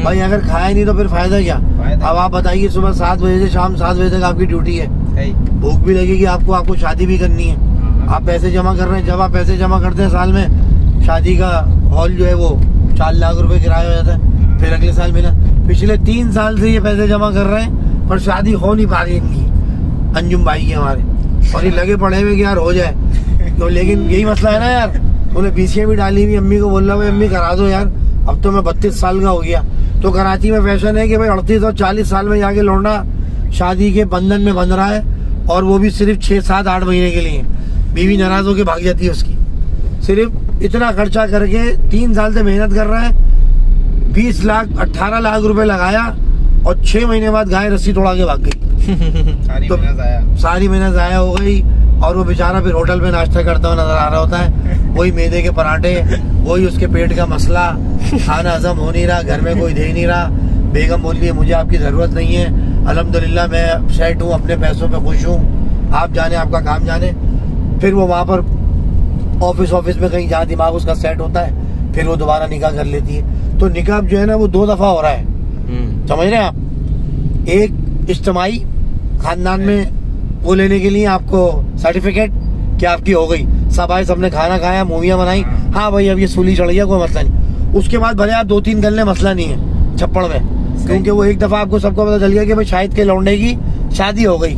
भाई अगर खाया नहीं तो फिर फायदा क्या। अब आप बताइए सुबह 7 बजे से शाम 7 बजे तक आपकी ड्यूटी है, भूख भी लगेगी आपको शादी भी करनी है, आप पैसे जमा कर रहे हैं। जब आप पैसे जमा करते हैं साल में, शादी का हॉल जो है वो 4 लाख रुपए किराया हो जाता है, फिर अगले साल मिला। पिछले 3 साल से ये पैसे जमा कर रहे हैं पर शादी हो नहीं पा रही इनकी, अंजुम भाई की हमारे, और ये लगे पड़े हुए कि यार हो जाए तो। लेकिन यही मसला है ना यार, उन्हें बीसीए भी डाली हुई, अम्मी को बोल रहा हूँ अम्मी करा दो यार, अब तो मैं 32 साल का हो गया। तो कराची में फैशन है कि भाई 38 और 40 साल में जाके लौंडा शादी के बंधन में बंध रहा है, और वो भी सिर्फ 6, 7, 8 महीने के लिए। बीवी नाराज होकर भाग जाती है उसकी। सिर्फ इतना खर्चा करके 3 साल से मेहनत कर रहा है, 20 लाख 18 लाख रुपए लगाया, और 6 महीने बाद गाय रस्सी तोड़ा के भाग गई। तो सारी मेहनत जाया हो गई, और वो बेचारा फिर होटल में नाश्ता करता हुआ नजर आ रहा होता है। वही मैदे के पराठे, वही उसके पेट का मसला, खाना हजम हो नहीं रहा, घर में कोई दे नहीं रहा। बेगम बोल रही है मुझे आपकी जरूरत नहीं है, अल्हम्दुलिल्लाह मैं सेट हूँ, अपने पैसों पे खुश हूँ, आप जाने आपका काम जाने। फिर वो वहां पर ऑफिस में कहीं जहाँ दिमाग उसका सेट होता है, फिर वो दोबारा निकाह कर लेती है। तो निकाह जो है ना वो 2 दफा हो रहा है, समझ रहे हैं आप। एक इज्तिमाई खानदान में वो लेने के लिए आपको सर्टिफिकेट कि आपकी हो गई, सब आए, सबने खाना खाया, मूवियां बनाई, हाँ भाई अब ये सूली चढ़ गया, कोई मसला नहीं। उसके बाद भले आप 2-3 गलने, मसला नहीं है छप्पड़ में, क्योंकि वो एक दफा आपको सबको पता चल गया कि भाई शाहिद के लौंडे की शादी हो गई।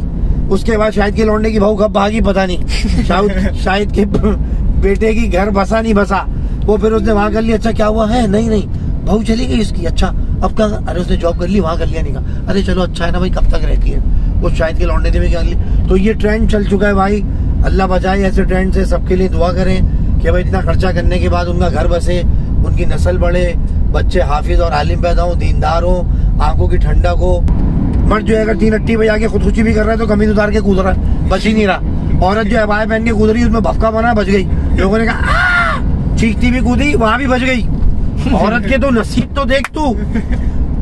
उसके बाद शाहिद के लौंडे की बहू कब भागी पता नहीं, शाहिद के बेटे की घर बसा नहीं बसा, वो फिर उसने वहां कर लिया। अच्छा क्या हुआ है, नहीं बहू चली गई इसकी, अच्छा अब क्या, अरे उसने जॉब कर ली, वहां कर लिया निकाह, अरे चलो अच्छा है ना भाई, कब तक रहती है वो शाहिद के लौंडे ने भी कर ली। तो ये ट्रेंड चल चुका है भाई, अल्लाह बचाए ऐसे ट्रेंड से। सबके लिए दुआ करें कि भाई इतना खर्चा करने के बाद उनका घर बसे, उनकी नस्ल बढ़े, बच्चे हाफिज और आलिम पैदा हो, दीनदार हो, आंखों की ठंडक हो। मर्द जो है अगर 3 अट्टी पे जाके खुदकुशी भी कर रहा है तो कमीज उतार के कूद रहा है, बच ही नहीं रहा। औरत जो अबाया पहन के कूद रही है, उसमें भफका बना, बच गई। लोगों ने कहा चीखती भी कूदी, वहां भी बच गई। औरत के तो नसीब तो देख तू,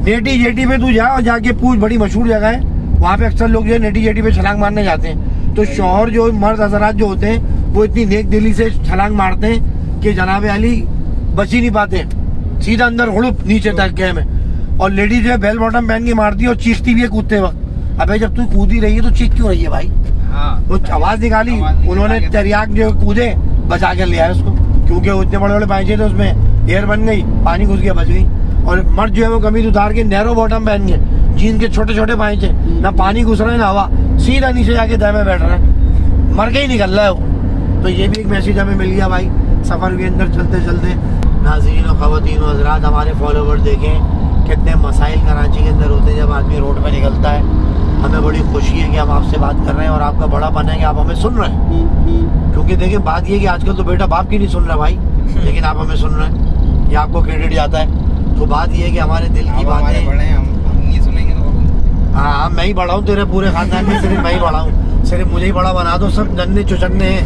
नेटी जेटी पे तू जा और जाके पूछ, बड़ी मशहूर जगह है वहाँ पे अक्सर लोग जो है नेटी जेटी पे छलांग मारने जाते हैं। तो शौहर जो मर्द हजरात जो होते हैं वो इतनी नेक दिली से छलांग मारते हैं कि जनाब अली बच ही नहीं पाते, सीधा अंदर हुड़ुप नीचे तक गए में। और लेडीज जो है बेल बॉटम पहन के मारती है और चीखती भी है कूदते वक्त। अबे जब तू कूद ही रही है तो चीख क्यों रही है भाई। वो आवाज निकाली, उन्होंने तरियाक जो कूदे बचा कर लिया है उसको, क्योंकि उतने बड़े बड़े पाइचे थे उसमें एयर बन गई, पानी घुस गया, बच गई। और मर्द जो है वो कमीज उतार के नैरो बॉटम पहन के, जीन्स के छोटे छोटे पाइचे, ना पानी घुस रहा है ना हवा, सीधा नीचे जाके दह में बैठ रहा है, मर के ही निकल रहा है वो। तो ये भी एक मैसेज हमें मिल गया भाई सफर के अंदर चलते चलते। नाज़रीन और ख़वातीन और हज़रात, हमारे फॉलोवर देखें कितने मसाइल कराची के अंदर होते हैं जब आदमी रोड पर निकलता है। हमें बड़ी खुशी है कि हम आपसे बात कर रहे हैं, और आपका बड़ापन है कि आप हमें सुन रहे हैं। क्योंकि देखिए बात ये कि आजकल तो बेटा बाप की नहीं सुन रहा भाई, लेकिन आप हमें सुन रहे हैं, ये आपको क्रेडिट जाता है। तो बात ये है कि हमारे दिल की बातें, हम नहीं सुनेंगे तो हाँ मैं ही बड़ा हूँ, तेरे पूरे खानदान में सिर्फ मैं ही बड़ा हूँ, सिर्फ मुझे ही बड़ा बना दो, सब नन्हे चुचन्ने हैं।